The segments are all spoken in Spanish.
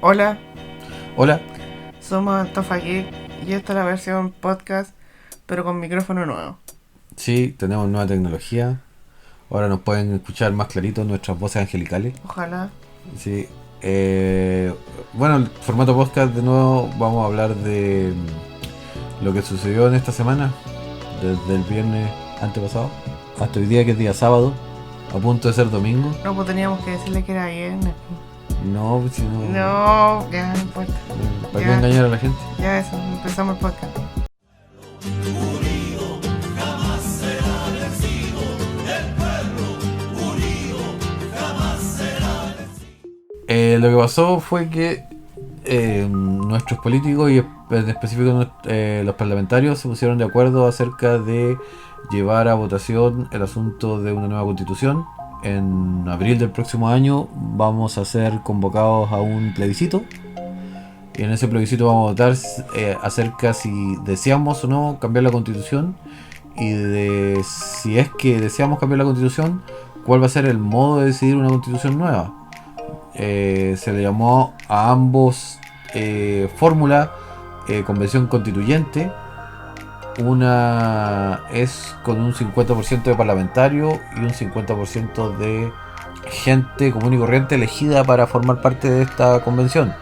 Hola, Hola. somos Antofa Geek y esta es la versión podcast, pero con micrófono nuevo. Sí, tenemos nueva tecnología. Ahora nos pueden escuchar más clarito nuestras voces angelicales. Ojalá. Sí. Eh, bueno, el formato podcast de nuevo vamos a hablar de lo que sucedió en esta semana, desde el viernes antepasado hasta hoy día que es día sábado, a punto de ser domingo. No, pues teníamos que decirle que era viernes. No, si no, No, ya no importa. ¿para qué Ya, engañar a la gente? ya eso, empezamos el podcast. Lo que pasó fue que nuestros políticos y en específico los parlamentarios se pusieron de acuerdo acerca de llevar a votación el asunto de una nueva constitución. En abril del próximo año vamos a ser convocados a un plebiscito y en ese plebiscito vamos a votar acerca si deseamos o no cambiar la constitución y de si es que deseamos cambiar la constitución, cuál va a ser el modo de decidir una constitución nueva. Se le llamó a ambos fórmula convención constituyente. Una es con un 50% de parlamentarios y un 50% de gente común y corriente elegida para formar parte de esta convención.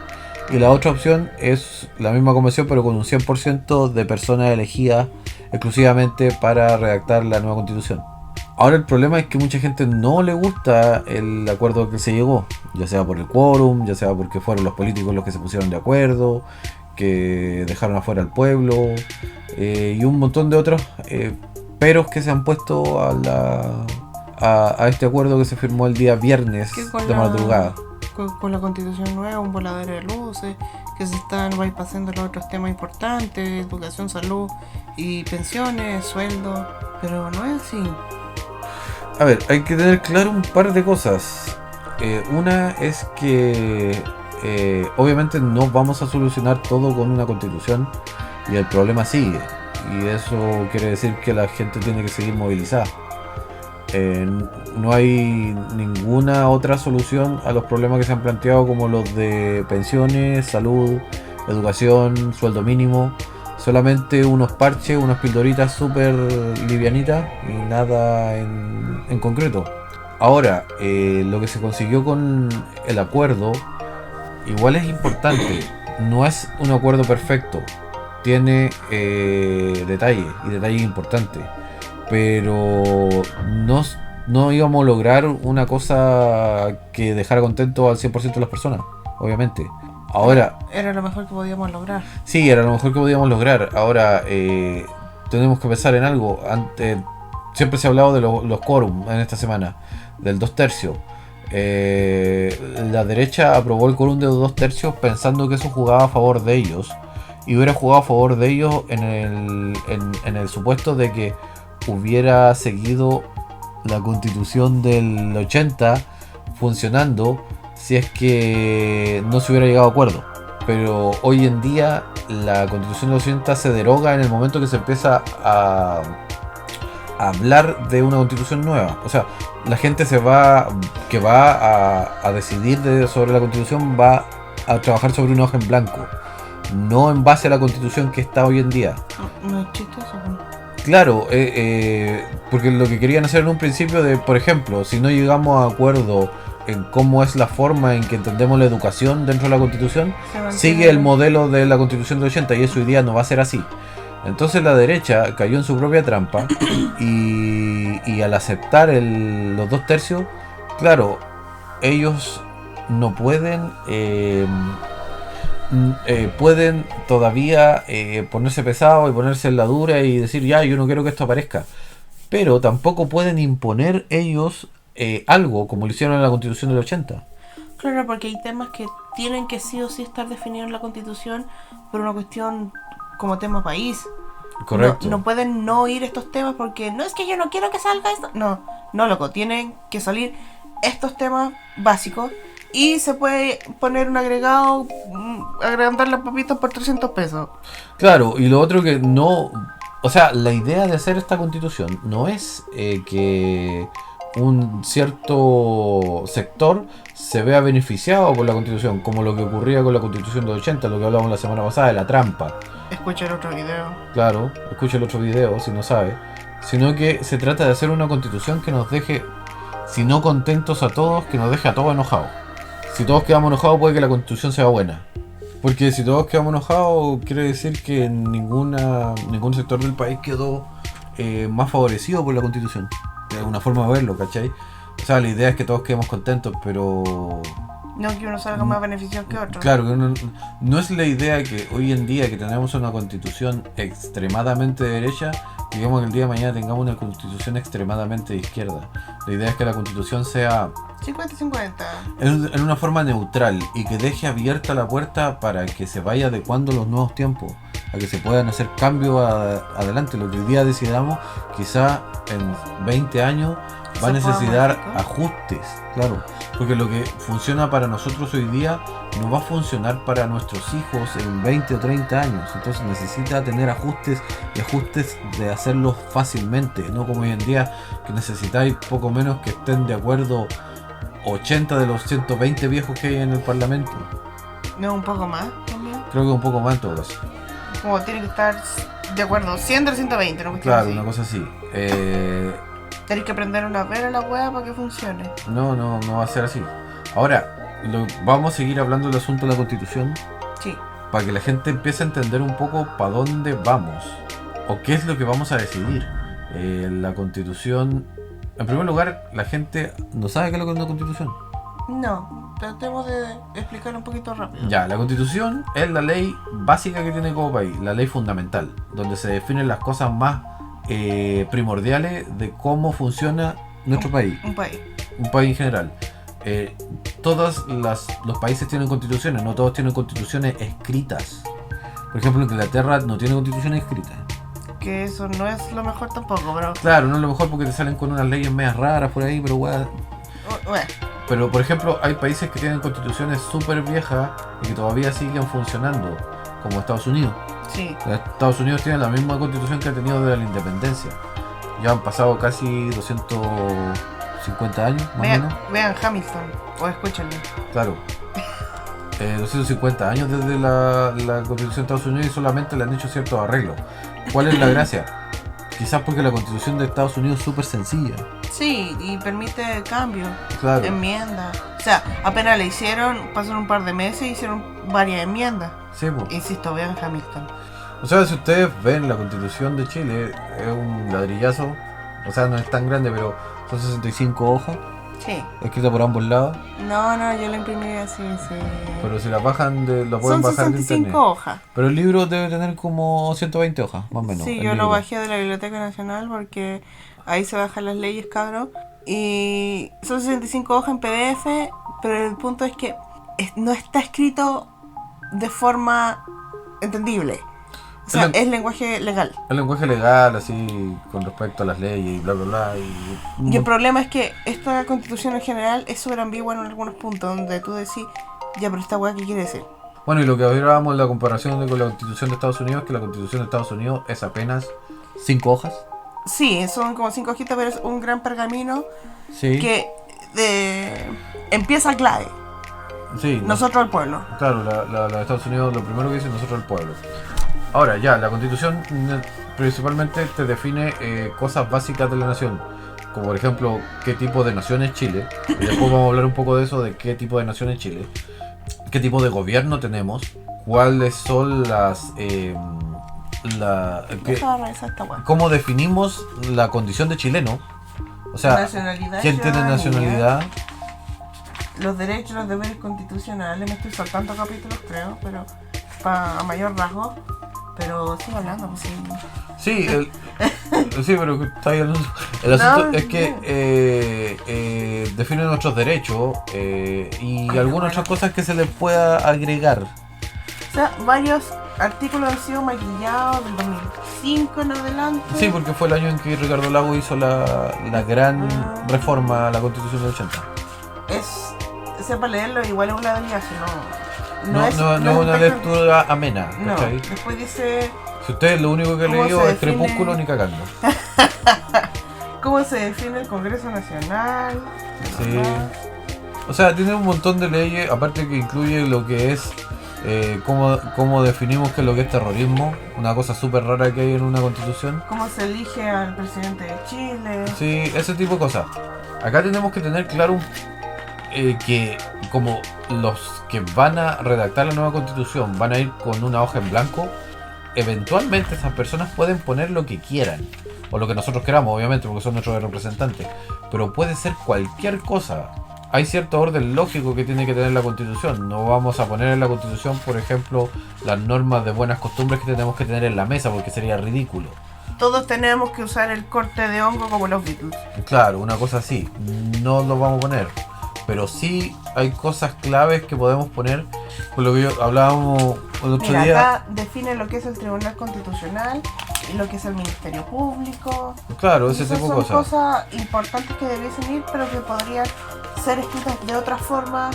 Y la otra opción es la misma convención pero con un 100% de personas elegidas exclusivamente para redactar la nueva constitución. Ahora el problema es que mucha gente no le gusta el acuerdo al que se llegó, ya sea por el quórum, ya sea porque fueron los políticos los que se pusieron de acuerdo, que dejaron afuera al pueblo y un montón de otros peros que se han puesto a este acuerdo que se firmó el día viernes de madrugada. Con la constitución nueva, un voladero de luces, que se están bypassando los otros temas importantes, educación, salud y pensiones, sueldo, pero no es así. A ver, hay que tener claro un par de cosas. Una es que obviamente no vamos a solucionar todo con una constitución y el problema sigue. Y eso quiere decir que la gente tiene que seguir movilizada. No hay ninguna otra solución a los problemas que se han planteado como los de pensiones, salud, educación, sueldo mínimo. Solamente unos parches, unas pildoritas súper livianitas y nada en concreto. Ahora, lo que se consiguió con el acuerdo igual es importante. No es un acuerdo perfecto. Tiene detalles importantes. Pero no íbamos a lograr una cosa que dejara contento al 100% de las personas, obviamente. Ahora, Era lo mejor que podíamos lograr. sí, era lo mejor que podíamos lograr. Ahora, tenemos que pensar en algo. Siempre se ha hablado de los quórum en esta semana, del 2/3. La derecha aprobó el quórum de 2/3 pensando que eso jugaba a favor de ellos. Y hubiera jugado a favor de ellos en el supuesto de que hubiera seguido la constitución del 80 funcionando si es que no se hubiera llegado a acuerdo. Pero hoy en día la constitución del 80 se deroga en el momento que se empieza a hablar de una constitución nueva. O sea, la gente que va a decidir sobre la constitución va a trabajar sobre una hoja en blanco, no en base a la constitución que está hoy en día. No es chistoso. Claro, porque lo que querían hacer en un principio de, por ejemplo, si no llegamos a acuerdo en cómo es la forma en que entendemos la educación dentro de la Constitución, sigue el modelo de la Constitución del 80 y eso hoy día no va a ser así. Entonces la derecha cayó en su propia trampa y al aceptar los 2/3, claro, ellos no pueden... pueden todavía ponerse pesado y ponerse en la dura y decir ya, yo no quiero que esto aparezca, pero tampoco pueden imponer ellos algo como lo hicieron en la constitución del 80. Claro, porque hay temas que tienen que sí o sí estar definidos en la constitución por una cuestión como tema país. Correcto. No pueden no ir estos temas porque no es que yo no quiero que salga esto. No, loco, tienen que salir estos temas básicos. Y se puede poner un agregado, agrandar las papitas por 300 pesos. Claro, y lo otro que no... O sea, la idea de hacer esta constitución no es que un cierto sector se vea beneficiado por la Constitución, como lo que ocurría con la Constitución de 80, lo que hablábamos la semana pasada de la trampa. Escucha el otro video. Claro, escucha el otro video si no sabe. Sino que se trata de hacer una Constitución que nos deje, si no contentos a todos, que nos deje a todos enojados. Si todos quedamos enojados puede que la Constitución sea buena. Porque si todos quedamos enojados quiere decir que ningún sector del país quedó más favorecido por la Constitución. De alguna forma de verlo, ¿cachai? O sea, la idea es que todos quedemos contentos, pero... No que uno salga más beneficioso que otro. Claro, no es la idea que hoy en día que tenemos una Constitución extremadamente de derecha, digamos que el día de mañana tengamos una Constitución extremadamente de izquierda. La idea es que la Constitución sea 50-50. en una forma neutral y que deje abierta la puerta para que se vaya adecuando los nuevos tiempos, a que se puedan hacer cambios adelante. Lo que hoy día decidamos, quizá en 20 años va a necesitar ajustes, claro, porque lo que funciona para nosotros hoy día no va a funcionar para nuestros hijos en 20 o 30 años, entonces necesita tener ajustes y ajustes de hacerlos fácilmente, no como hoy en día que necesitáis poco menos que estén de acuerdo 80 de los 120 viejos que hay en el Parlamento. No, un poco más también. Creo que un poco más en todo caso. Como tiene que estar de acuerdo 100 de los 120, ¿no? Claro, así. una cosa así. Tenés que aprender una vela a la hueá para que funcione. No va a ser así. Ahora, vamos a seguir hablando del asunto de la Constitución. Sí. Para que la gente empiece a entender un poco para dónde vamos. O qué es lo que vamos a decidir. La Constitución... En primer lugar, la gente no sabe qué es lo que es una Constitución. No, tratemos de explicarlo un poquito rápido. Ya, la Constitución es la ley básica que tiene como país. La ley fundamental. Donde se definen las cosas más primordiales de cómo funciona nuestro país. Un país. Un país en general. Todos los países tienen constituciones, no todos tienen constituciones escritas. Por ejemplo, Inglaterra no tiene constitución escrita. Que eso no es lo mejor tampoco, pero... Claro, no es lo mejor porque te salen con unas leyes medias raras por ahí, pero bueno. Pero por ejemplo, hay países que tienen constituciones súper viejas y que todavía siguen funcionando, como Estados Unidos. Sí. Estados Unidos tiene la misma constitución que ha tenido desde la independencia. Ya han pasado casi 250 años, más o menos. Vean Hamilton, o escúchenlo. Claro. 250 años desde la Constitución de Estados Unidos y solamente le han hecho ciertos arreglos. ¿Cuál es la gracia? Quizás porque la Constitución de Estados Unidos es súper sencilla. Sí, y permite cambio, Claro. enmienda. O sea, apenas le hicieron, pasaron un par de meses y hicieron varias enmiendas. Sí, pues. Insisto, vean Hamilton. O sea, si ustedes ven la Constitución de Chile, es un ladrillazo. O sea, no es tan grande, pero son 65 hojas, Sí. escritas por ambos lados. No, yo la imprimí así, sí. Pero si la bajan, la Son pueden bajar de 65 internet. hojas. Pero el libro debe tener como 120 hojas, más o menos. Sí, el yo libro. lo bajé de la Biblioteca Nacional porque ahí se bajan las leyes, cabrón. Y son 65 hojas en PDF, pero el punto es que no está escrito de forma entendible. O sea, es lenguaje legal. El lenguaje legal, así, con respecto a las leyes y bla, bla, bla. Y el problema es que esta constitución en general es súper ambigua en algunos puntos, donde tú decís, ya, pero esta weá, ¿qué quiere decir? Bueno, y lo que hablábamos en la comparación con la Constitución de Estados Unidos, que la Constitución de Estados Unidos es apenas 5 hojas. Sí, son como 5 hojitas, pero es un gran pergamino Sí. que empieza clave. Sí. Nosotros el pueblo. Claro, la de Estados Unidos lo primero que dice nosotros el pueblo. Ahora, ya, la Constitución principalmente te define cosas básicas de la nación. Como por ejemplo, qué tipo de nación es Chile. Y después vamos a hablar un poco de eso, de qué tipo de nación es Chile. Qué tipo de gobierno tenemos. Cuáles son cómo definimos la condición de chileno. O sea, Nacionalidad, quién tiene ciudadanía, nacionalidad. los derechos y los deberes constitucionales. Me estoy saltando capítulos, creo, pero a mayor rasgo. Pero sigo hablando, pues sí. Sí, sí, pero está ahí hablando. El asunto es que define nuestros derechos y algunas otras cosas que se les pueda agregar. O sea, varios artículos han sido maquillados del 2005 en adelante. Sí, porque fue el año en que Ricardo Lagos hizo la gran reforma a la Constitución del 80. Sepa leerlo, igual es un ladrillazo, No es una lectura amena, no. ¿cachai? Después dice... Si usted lo único que ha leído es Crepúsculo ni cagando. cómo se define el Congreso Nacional. Sí. O sea, tiene un montón de leyes, aparte que incluye lo que es cómo definimos qué es lo que es terrorismo, una cosa súper rara que hay en una constitución. Cómo se elige al presidente de Chile. Sí, ese tipo de cosas. Acá tenemos que tener claro que como los que van a redactar la nueva constitución van a ir con una hoja en blanco, eventualmente esas personas pueden poner lo que quieran, o lo que nosotros queramos, obviamente, porque son nuestros representantes, pero puede ser cualquier cosa. Hay cierto orden lógico que tiene que tener la constitución. No vamos a poner en la constitución, por ejemplo, las normas de buenas costumbres que tenemos que tener en la mesa, porque sería ridículo. Todos tenemos que usar el corte de hongo como los Beatles. Claro, una cosa así. No lo vamos a poner. Pero sí hay cosas claves que podemos poner. Por lo que hablábamos el otro Mira, día. acá define lo que es el Tribunal Constitucional y lo que es el Ministerio Público. Claro, ese Esas tipo de son cosas. cosas importantes que debiesen ir, pero que podrían ser escritas de otra forma,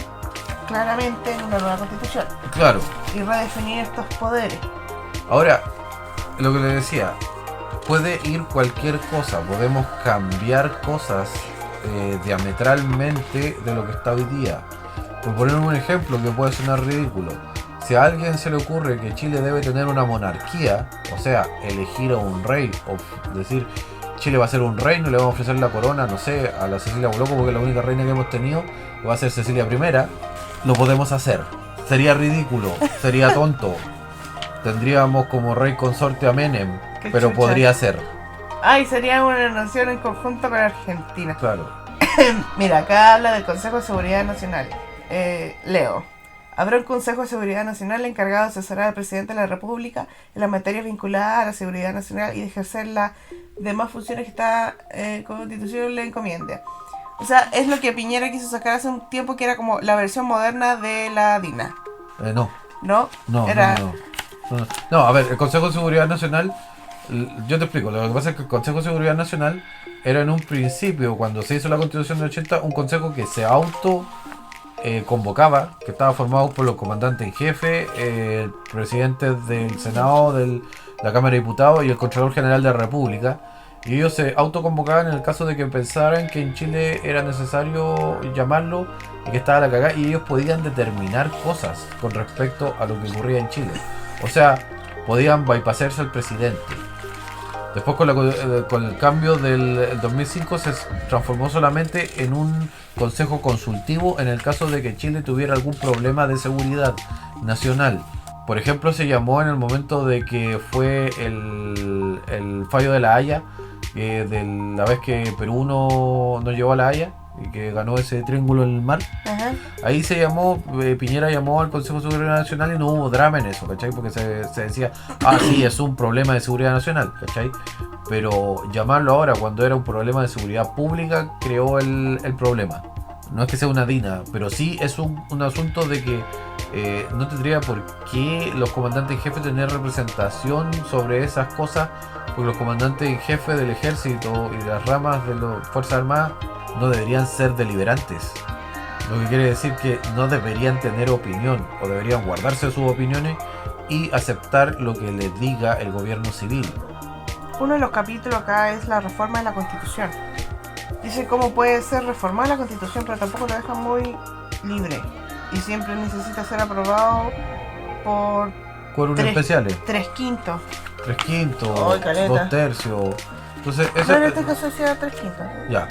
claramente, en una nueva constitución. Claro. Y redefinir estos poderes. Ahora, lo que le decía, puede ir cualquier cosa. Podemos cambiar cosas diametralmente de lo que está hoy día. Por poner un ejemplo que puede sonar ridículo, si a alguien se le ocurre que Chile debe tener una monarquía, o sea, elegir a un rey, o decir Chile va a ser un reino y le vamos a ofrecer la corona, no sé, a la Cecilia Boloco, porque la única reina que hemos tenido va a ser Cecilia I, lo podemos hacer. Sería ridículo, sería tonto. Tendríamos como rey consorte a Menem, Qué pero chucha. podría ser. Ay, sería una nación en conjunto con Argentina. Claro. Mira, acá habla del Consejo de Seguridad Nacional. Leo. Habrá un Consejo de Seguridad Nacional encargado de asesorar al presidente de la República en las materias vinculadas a la seguridad nacional y de ejercer las demás funciones que esta constitución le encomiende. O sea, es lo que Piñera quiso sacar hace un tiempo, que era como la versión moderna de la DINA. No. ¿No? No, Era... no, a ver, el Consejo de Seguridad Nacional, yo te explico, lo que pasa es que el Consejo de Seguridad Nacional era en un principio, cuando se hizo la Constitución del 80, un consejo que se auto convocaba, que estaba formado por los comandantes en jefe, el presidente del Senado, de la Cámara de Diputados y el Contralor General de la República, y ellos se autoconvocaban en el caso de que pensaran que en Chile era necesario llamarlo y que estaba la cagada, y ellos podían determinar cosas con respecto a lo que ocurría en Chile. O sea, podían bypassarse al presidente. Después con el cambio del 2005 se transformó solamente en un consejo consultivo en el caso de que Chile tuviera algún problema de seguridad nacional. Por ejemplo, se llamó en el momento de que fue el fallo de La Haya, de la vez que Perú no llegó a La Haya y que ganó ese triángulo en el mar. Ajá. Ahí se llamó, Piñera llamó al Consejo de Seguridad Nacional y no hubo drama en eso, ¿cachai? Porque se decía, sí, es un problema de seguridad nacional, ¿cachai? Pero llamarlo ahora cuando era un problema de seguridad pública creó el problema. No es que sea una DINA, pero sí es un asunto de que no tendría por qué los comandantes en jefe tener representación sobre esas cosas, porque los comandantes en jefe del ejército y de las ramas de las Fuerzas Armadas no deberían ser deliberantes. Lo que quiere decir que no deberían tener opinión, o deberían guardarse sus opiniones y aceptar lo que les diga el gobierno civil. Uno de los capítulos acá es la reforma de la Constitución. Dice cómo puede ser reformada la Constitución, pero tampoco lo deja muy libre. Y siempre necesita ser aprobado por Quórum especiales. 3/5. 3/5, Ay, caleta. 2/3. Entonces, No, en este caso sea 3/5. ya.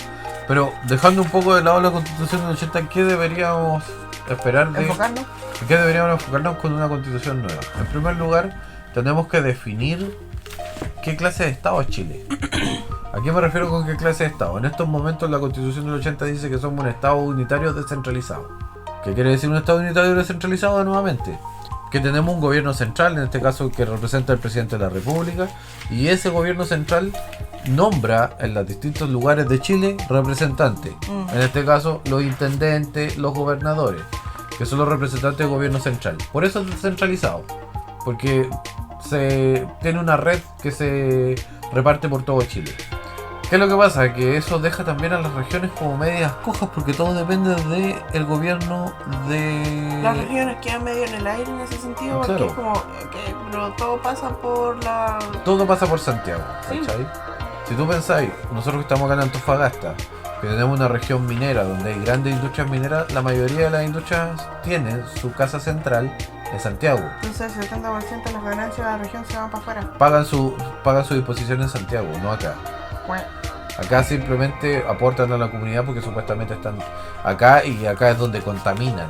Pero dejando un poco de lado la Constitución del 80, ¿qué deberíamos esperar de... Enfocarnos. ¿Qué deberíamos enfocarnos con una Constitución nueva? En primer lugar, tenemos que definir qué clase de Estado es Chile. ¿A qué me refiero con qué clase de Estado? En estos momentos la Constitución del 80 dice que somos un Estado unitario descentralizado. ¿Qué quiere decir un Estado unitario descentralizado nuevamente? Que tenemos un gobierno central, en este caso que representa al presidente de la República, y ese gobierno central nombra en los distintos lugares de Chile representantes. En este caso los intendentes, los gobernadores, que son los representantes del gobierno central. Por eso es descentralizado, porque se tiene una red que se reparte por todo Chile. ¿Qué es lo que pasa? Que eso deja también a las regiones como medias cojas, porque todo depende del gobierno de... Las regiones quedan medio en el aire en ese sentido, porque Claro. es como que pero todo pasa por la... Todo pasa por Santiago, Sí. ¿cachai? Si tú pensáis, nosotros que estamos acá en Antofagasta, que tenemos una región minera donde hay grandes industrias mineras, la mayoría de las industrias tienen su casa central en Santiago. Entonces el 70% de las ganancias de la región se van para afuera. Pagan su disposición en Santiago, no acá. Bueno, Acá simplemente aportan a la comunidad porque supuestamente están acá y acá es donde contaminan.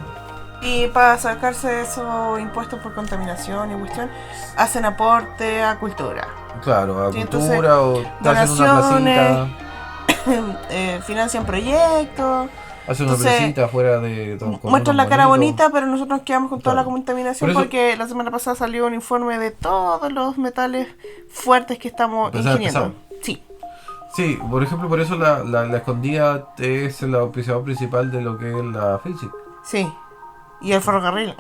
y para sacarse esos impuestos por contaminación y cuestión, hacen aporte a cultura. Claro, a Sí, cultura o te hacen una donaciones, placita, financian proyectos, hacen una entonces, placita afuera de con muestran la unos cara bonitos. bonita, pero nosotros nos quedamos con toda la Claro. contaminación Por eso- porque la semana pasada salió un informe de todos los metales fuertes que estamos Pesados, ingiriendo. Sí, Sí, por ejemplo, por eso la escondida es el auspiciador principal de lo que es la física, sí. Y el ferrocarril.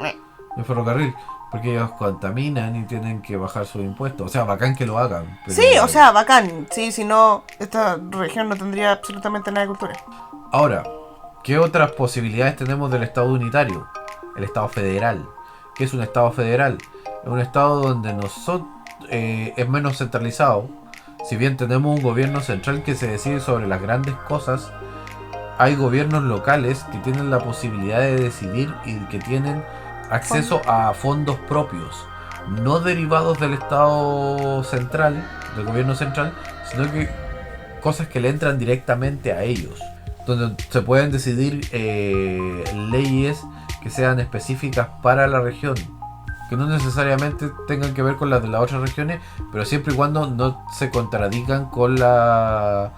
el ferrocarril, porque ellos contaminan y tienen que bajar sus impuestos. O sea, bacán que lo hagan. Pero... Sí, o sea, bacán. Sí, si no, esta región no tendría absolutamente nada de cultura. Ahora, ¿qué otras posibilidades tenemos del Estado unitario? El Estado federal. ¿Qué es un Estado federal? Es un Estado donde es menos centralizado. Si bien tenemos un gobierno central que se decide sobre las grandes cosas, hay gobiernos locales que tienen la posibilidad de decidir y que tienen acceso a fondos propios, no derivados del Estado central, del gobierno central, sino que cosas que le entran directamente a ellos, donde se pueden decidir leyes que sean específicas para la región, que no necesariamente tengan que ver con las de las otras regiones, pero siempre y cuando no se contradigan con la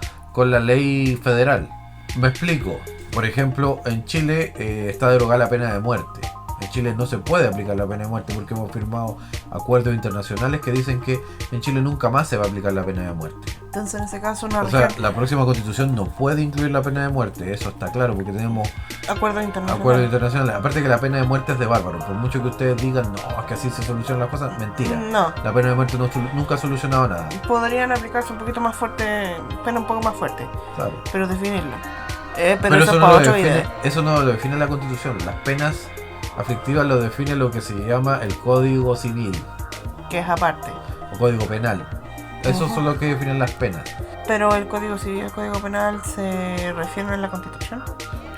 ley federal. Me explico. Por ejemplo, en Chile está derogada la pena de muerte. En Chile no se puede aplicar la pena de muerte porque hemos firmado acuerdos internacionales que dicen que en Chile nunca más se va a aplicar la pena de muerte. Entonces, en ese caso, una O sea, región, la próxima constitución no puede incluir la pena de muerte, eso está claro, porque tenemos acuerdos internacionales. acuerdos internacionales. Aparte que la pena de muerte es de bárbaro, por mucho que ustedes digan, no, es que así se solucionan las cosas, mentira. No, La pena de muerte nunca ha solucionado nada. podrían aplicarse un poquito más fuerte, pena un poco más fuerte, Claro. pero definirlo. Pero eso es eso, para no otro lo define, video. eso no lo define la constitución. Las penas aflictivas lo define lo que se llama el Código Civil Que es aparte. o Código Penal. Eso Ujú. son lo que definen las penas. Pero el Código Civil y el Código Penal se refieren a la Constitución.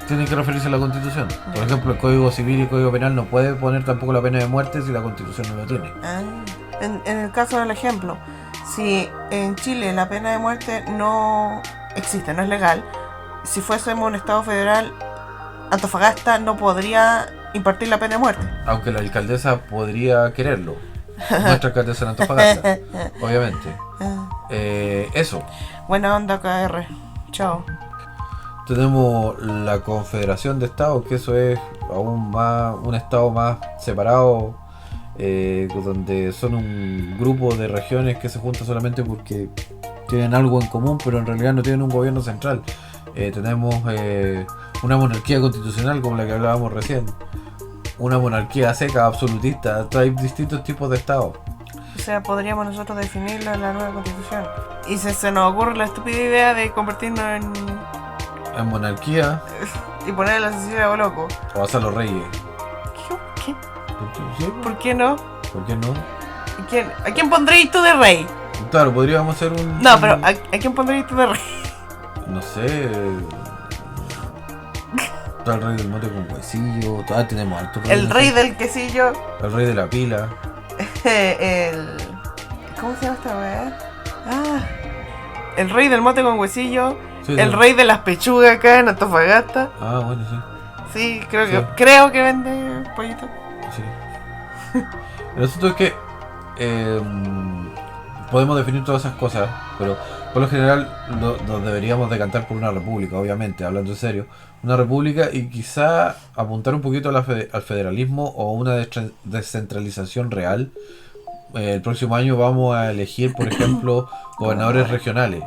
Tienen que referirse a la Constitución. Por ejemplo, el Código Civil y el Código Penal no puede poner tampoco la pena de muerte si la Constitución no lo tiene. Ah, en el caso del ejemplo, si en Chile la pena de muerte no existe, no es legal, si fuésemos un Estado federal, Antofagasta no podría impartir la pena de muerte. Aunque la alcaldesa podría quererlo. Nuestra alcaldesa en Antofagasta, obviamente. Eso. Buena onda, KR. Chao. Tenemos la Confederación de Estados, que eso es aún más un estado más separado, donde son un grupo de regiones que se juntan solamente porque tienen algo en común, pero en realidad no tienen un gobierno central. Tenemos una monarquía constitucional como la que hablábamos recién, una monarquía seca, absolutista. Hay distintos tipos de estados. O sea, podríamos nosotros definirlo en la nueva Constitución. Y se nos ocurre la estúpida idea de convertirnos En monarquía y poner a la Cecilia loco. o hacer los reyes. ¿Qué? Sí, ¿Por qué no? ¿por qué no? ¿A quién pondrías tú de rey? Claro, podríamos hacer un... No, pero ¿a quién pondrías tú de rey? No sé. Está el rey del mote con huesillo. Tenemos alto El rey del quesillo. El rey de la pila. El... ¿Cómo se llama esta weá? Ah, el rey del mote con huesillo. Sí, El sí. rey de las pechugas acá en Antofagasta. Ah, bueno, sí. Sí, Sí. creo que vende pollito. Sí. El asunto es que podemos definir todas esas cosas, pero por lo general nos deberíamos decantar por una república, obviamente, hablando en serio. Una república y quizá apuntar un poquito a al federalismo o una descentralización real. El próximo año vamos a elegir, por ejemplo, gobernadores regionales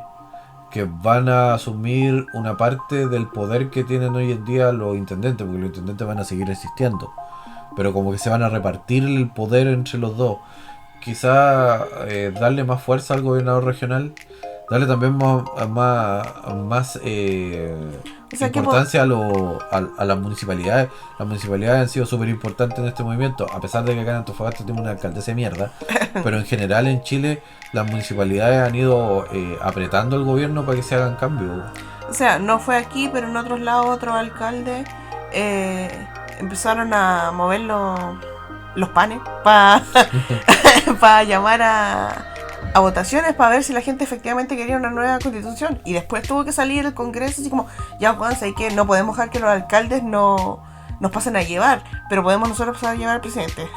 que van a asumir una parte del poder que tienen hoy en día los intendentes, porque los intendentes van a seguir existiendo, pero como que se van a repartir el poder entre los dos. Quizá darle más fuerza al gobernador regional, darle también más O sea, que importancia a las municipalidades. Las municipalidades han sido súper importantes en este movimiento, a pesar de que acá en Antofagasta tenemos una alcaldesa de mierda, pero en general en Chile las municipalidades han ido apretando al gobierno para que se hagan cambios. O sea, no fue aquí, pero en otros lados otros alcaldes empezaron a mover los panes para llamar a votaciones para ver si la gente efectivamente quería una nueva constitución. Y después tuvo que salir el Congreso así como, ya Juan, sé que no podemos dejar que los alcaldes nos pasen a llevar, pero podemos nosotros pasar a llevar al presidente.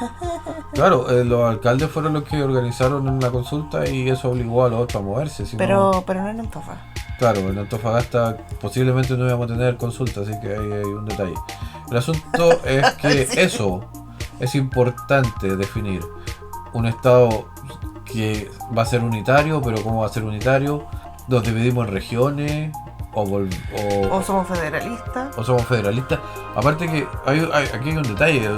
Claro, los alcaldes fueron los que organizaron una consulta y eso obligó a los otros a moverse. Pero no en Antofagasta. Claro, en Antofagasta posiblemente no íbamos a tener consulta, así que ahí hay un detalle. El asunto es que sí. Eso es importante definir. Un estado que va a ser unitario, pero ¿cómo va a ser unitario? Nos dividimos en regiones o somos federalistas. O somos federalistas. Aparte que aquí hay un detalle.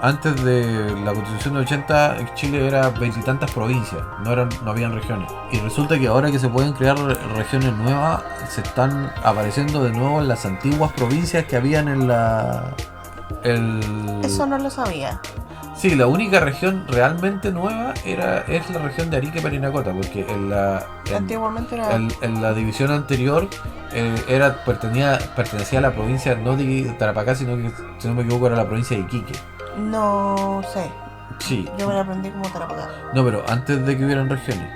Antes de la Constitución de 80, Chile era 20 y tantas provincias, no habían regiones. Y resulta que ahora que se pueden crear regiones nuevas, se están apareciendo de nuevo las antiguas provincias que habían en Eso no lo sabía. Sí, la única región realmente nueva es la región de Arica y Parinacota, porque antiguamente era... en la división anterior pertenecía a la provincia no de Tarapacá, sino que, si no me equivoco, era la provincia de Iquique. No sé. Sí. Yo me la aprendí como Tarapacá. No, pero antes de que hubieran regiones.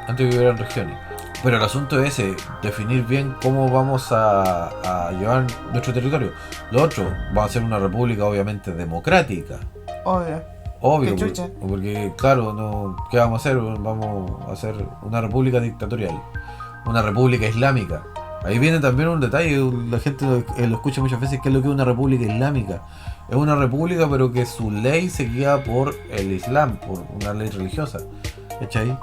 Antes de que hubieran regiones. Pero el asunto es definir bien cómo vamos a llevar nuestro territorio. Lo otro, va a ser una república obviamente democrática. Obvio, porque claro, ¿qué vamos a hacer? Vamos a hacer una república dictatorial, una república islámica. Ahí viene también un detalle, la gente lo escucha muchas veces, ¿qué es lo que es una república islámica? Es una república pero que su ley se guía por el Islam, por una ley religiosa. ¿Cachai?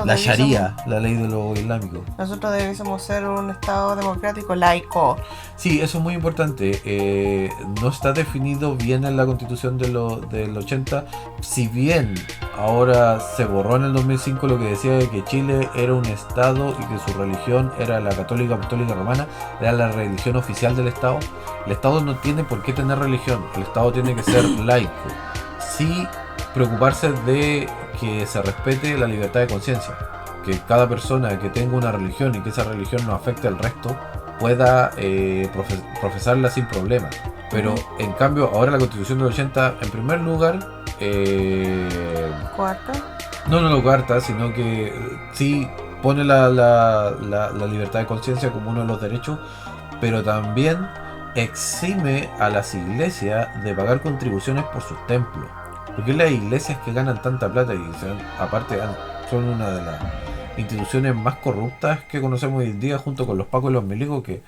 La Sharia, la ley de lo islámico. Nosotros debiésemos ser un estado democrático laico. Sí, eso es muy importante. No está definido bien en la constitución del 80. Si bien ahora se borró en el 2005 lo que decía de que Chile era un estado y que su religión era la católica apostólica romana, era la religión oficial del estado. El estado no tiene por qué tener religión, el estado tiene que ser laico. Sí, preocuparse de que se respete la libertad de conciencia, que cada persona que tenga una religión y que esa religión no afecte al resto pueda profesarla sin problema. Pero en cambio ahora la Constitución del 80, en primer lugar, ¿cuarta? No cuarta, sino que sí pone la libertad de conciencia como uno de los derechos, pero también exime a las iglesias de pagar contribuciones por sus templos. Porque las iglesias que ganan tanta plata y aparte son una de las instituciones más corruptas que conocemos hoy en día, junto con los pacos y los milicos, que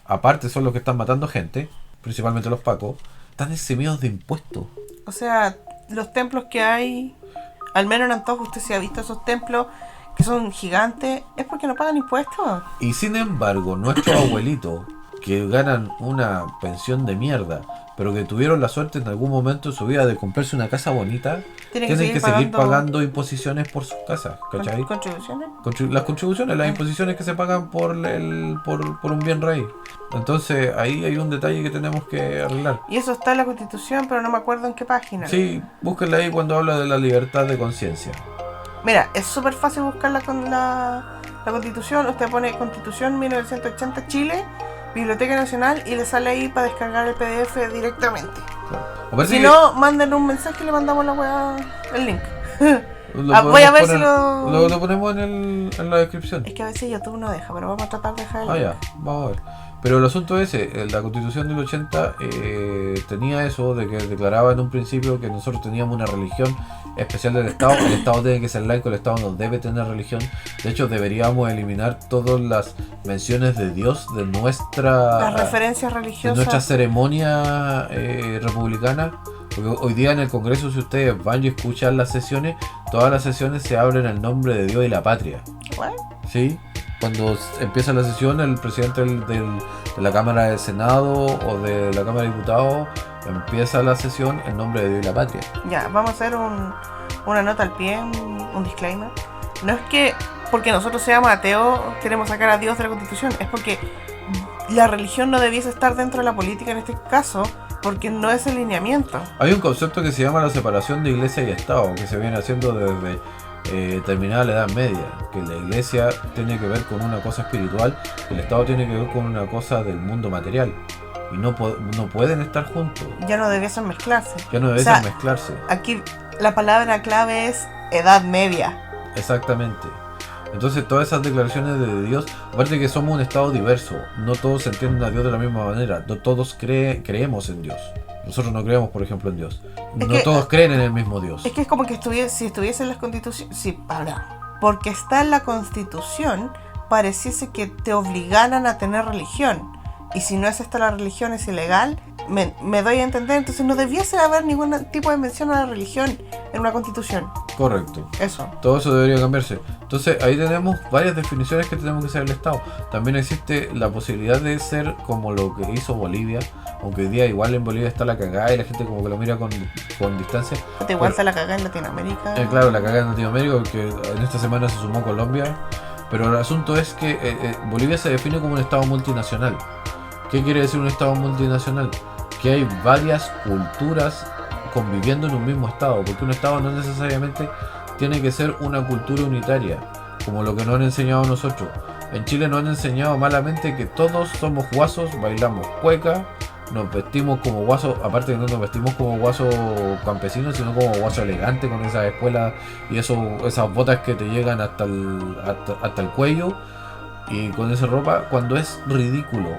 aparte son los que están matando gente, principalmente los pacos, están eximidos de impuestos. O sea, los templos que hay, al menos en Antojo, usted se ha visto esos templos que son gigantes, es porque no pagan impuestos. Y sin embargo, nuestros abuelitos, que ganan una pensión de mierda, pero que tuvieron la suerte en algún momento de su vida de comprarse una casa bonita, tienen que seguir pagando imposiciones por sus casas, ¿cachai? ¿Contribuciones? Las contribuciones, las imposiciones que se pagan por un bien raíz. Entonces ahí hay un detalle que tenemos que arreglar. Y eso está en la Constitución, pero no me acuerdo en qué página. Sí, búsquenla ahí cuando habla de la libertad de conciencia. Mira, es súper fácil buscarla con la Constitución. Usted pone Constitución 1980 Chile, Biblioteca Nacional, y le sale ahí para descargar el PDF directamente. Claro. Si no, manden un mensaje y le mandamos el link. Voy a ver si lo ponemos en la descripción. Es que a veces YouTube no deja, pero vamos a tratar de dejar el link. Ya, vamos a ver. Pero el asunto es la Constitución del 80 tenía eso de que declaraba en un principio que nosotros teníamos una religión especial del Estado. El Estado tiene que ser laico, el Estado no debe tener religión. De hecho, deberíamos eliminar todas las menciones de Dios de las referencias religiosas, de nuestra ceremonia republicana. Porque hoy día en el Congreso, si ustedes van y escuchan las sesiones, todas las sesiones se abren en el nombre de Dios y la patria. ¿What? ¿Sí? Cuando empieza la sesión, el presidente de la Cámara del Senado o de la Cámara de Diputados empieza la sesión en nombre de Dios y la patria. Ya, vamos a hacer una nota al pie, un disclaimer. No es que porque nosotros seamos ateos queremos sacar a Dios de la Constitución. Es porque la religión no debiese estar dentro de la política en este caso, porque no es el lineamiento. Hay un concepto que se llama la separación de iglesia y Estado, que se viene haciendo desde terminada la Edad Media, que la iglesia tiene que ver con una cosa espiritual, el Estado tiene que ver con una cosa del mundo material, y no pueden estar juntos. Ya no debiesen mezclarse. Ya no debiesen mezclarse. Aquí la palabra clave es Edad Media. Exactamente. Entonces todas esas declaraciones de Dios, aparte que somos un estado diverso, no todos entienden a Dios de la misma manera, no todos creemos en Dios. Nosotros no creemos, por ejemplo, en Dios. No todos creen en el mismo Dios. Es que es como que si estuviese en la Constitución, porque está en la Constitución, pareciese que te obligaran a tener religión. Y si no es esta la religión, es ilegal. Me doy a entender, entonces no debiese haber ningún tipo de mención a la religión en una Constitución. Correcto. Eso. Todo eso debería cambiarse. Entonces ahí tenemos varias definiciones que tenemos que hacer el Estado. También existe la posibilidad de ser como lo que hizo Bolivia, aunque hoy día igual en Bolivia está la cagada y la gente como que lo mira con distancia. Igual está la cagada en Latinoamérica. Claro, la cagada en Latinoamérica, porque en esta semana se sumó Colombia. Pero el asunto es que Bolivia se define como un Estado multinacional. ¿Qué quiere decir un Estado multinacional? Que hay varias culturas conviviendo en un mismo Estado, porque un Estado no necesariamente tiene que ser una cultura unitaria, como lo que nos han enseñado a nosotros. En Chile nos han enseñado malamente que todos somos guasos, bailamos cueca, nos vestimos como guasos, aparte que no nos vestimos como guasos campesinos, sino como guasos elegantes con esas espuelas y esas botas que te llegan hasta el cuello, y con esa ropa, cuando es ridículo.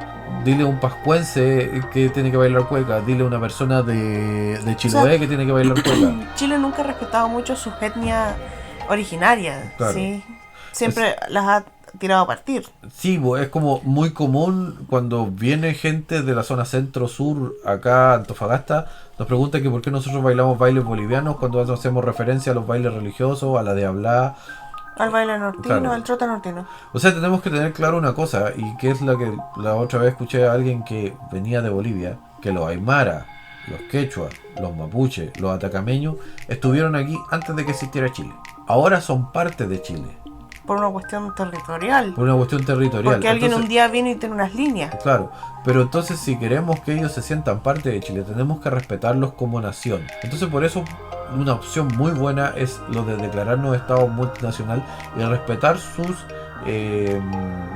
Dile a un pascuense que tiene que bailar cueca, dile a una persona de Chiloé que tiene que bailar cueca. Chile nunca ha respetado mucho sus etnias originarias, claro. ¿Sí? Siempre las ha tirado a partir. Sí, es como muy común cuando viene gente de la zona centro-sur, acá Antofagasta, nos pregunta que por qué nosotros bailamos bailes bolivianos cuando hacemos referencia a los bailes religiosos, a la de hablar, al baile nortino, claro, al trote nortino. O sea, tenemos que tener claro una cosa, y que es la que la otra vez escuché a alguien que venía de Bolivia, que los aymara, los quechua, los mapuche, los atacameños estuvieron aquí antes de que existiera Chile. Ahora son parte de Chile. Por una cuestión territorial. Por una cuestión territorial. Porque alguien un día viene y tiene unas líneas. Claro, pero entonces si queremos que ellos se sientan parte de Chile, tenemos que respetarlos como nación. Entonces por eso una opción muy buena es lo de declararnos Estado multinacional y respetar sus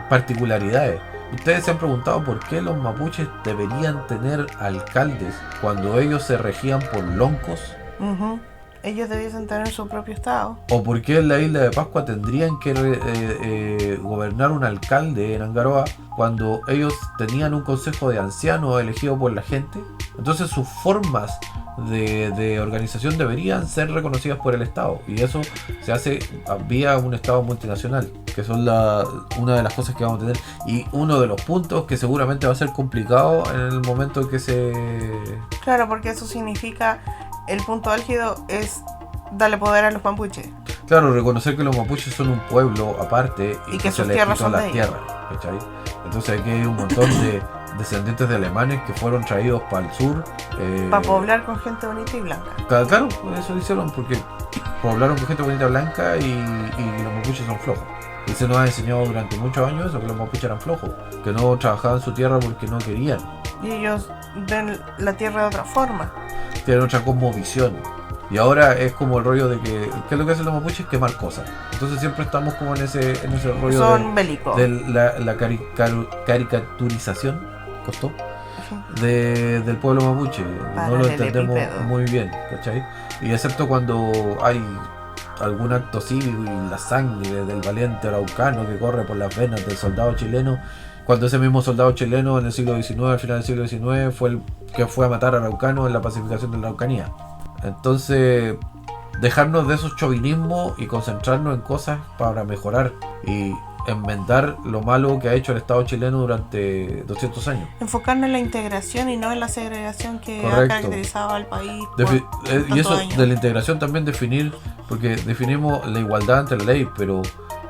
particularidades. Ustedes se han preguntado por qué los mapuches deberían tener alcaldes cuando ellos se regían por loncos. Ellos debiesen tener su propio estado. ¿O por qué en la isla de Pascua tendrían que gobernar un alcalde en Angaroa cuando ellos tenían un consejo de ancianos elegido por la gente? Entonces sus formas de organización deberían ser reconocidas por el Estado, y eso se hace vía un Estado multinacional, que son una de las cosas que vamos a tener, y uno de los puntos que seguramente va a ser complicado en el momento en que se... Claro, porque eso significa... El punto álgido es darle poder a los mapuches. Claro, reconocer que los mapuches son un pueblo aparte y que sus tierras son las tierras, ¿cachai? Entonces aquí hay un montón de descendientes de alemanes que fueron traídos para el sur. Para poblar con gente bonita y blanca. Claro, eso hicieron porque poblaron con gente bonita blanca y los mapuches son flojos. Y se nos ha enseñado durante muchos años eso, que los mapuches eran flojos, que no trabajaban su tierra porque no querían. Y ellos ven la tierra de otra forma. Tienen otra cosmovisión. Y ahora es como el rollo de que ¿qué es lo que hacen los mapuches? Quemar cosas. Entonces siempre estamos como en ese rollo son bélicos. De la caricaturización, ¿costó? Del pueblo mapuche. No lo entendemos muy bien, ¿cachai? Y excepto cuando hay algún acto cívico y la sangre del valiente araucano que corre por las venas del soldado chileno, cuando ese mismo soldado chileno en el siglo XIX, al final del siglo XIX, fue el que fue a matar a araucanos en la pacificación de la Araucanía. Entonces, dejarnos de esos chauvinismos y concentrarnos en cosas para mejorar y enmendar lo malo que ha hecho el Estado chileno durante 200 años. Enfocarnos en la integración y no en la segregación que Correcto. Ha caracterizado al país. Y eso años. De la integración también definir, porque definimos la igualdad ante la ley, pero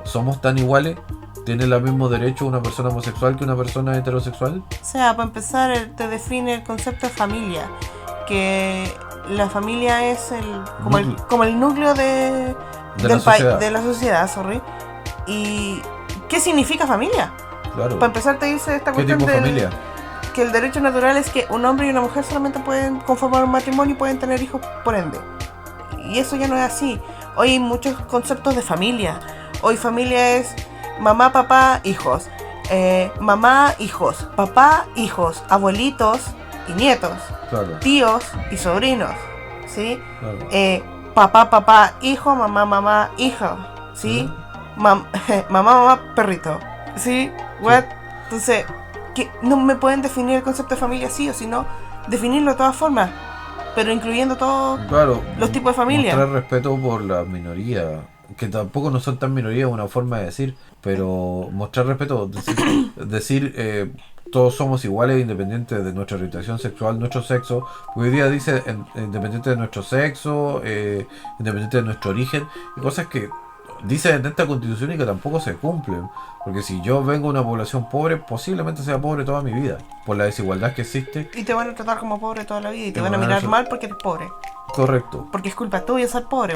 ¿somos tan iguales? ¿Tiene el mismo derecho una persona homosexual que una persona heterosexual? O sea, para empezar, te define el concepto de familia, que la familia es como el núcleo de la sociedad, ¿Y qué significa familia? Claro. Para empezar te dice esta ¿Qué cuestión tipo de familia? que el derecho natural es que un hombre y una mujer solamente pueden conformar un matrimonio y pueden tener hijos por ende. Y eso ya no es así. Hoy hay muchos conceptos de familia. Hoy familia es mamá, papá, hijos. Mamá, hijos. Papá, hijos. Abuelitos y nietos. Claro. Tíos y sobrinos. ¿Sí? Claro. Papá, papá, hijo. Mamá, mamá, hijo. ¿Sí? Mamá, mamá, perrito. ¿Sí? What? Entonces, que no me pueden definir el concepto de familia así, o si no, definirlo de todas formas, pero incluyendo todos Claro, los tipos de familia. mostrar respeto por la minoría, que tampoco no son tan minoría, es una forma de decir, pero mostrar respeto, decir todos somos iguales independientes de nuestra orientación sexual, nuestro sexo. Hoy día dice independiente de nuestro sexo, independiente de nuestro origen, y cosas que dice en esta constitución y que tampoco se cumplen. Porque si yo vengo de una población pobre, posiblemente sea pobre toda mi vida, por la desigualdad que existe. Y te van a tratar como pobre toda la vida y te van a mirar mal porque eres pobre. Correcto. Porque es culpa tuya ser pobre.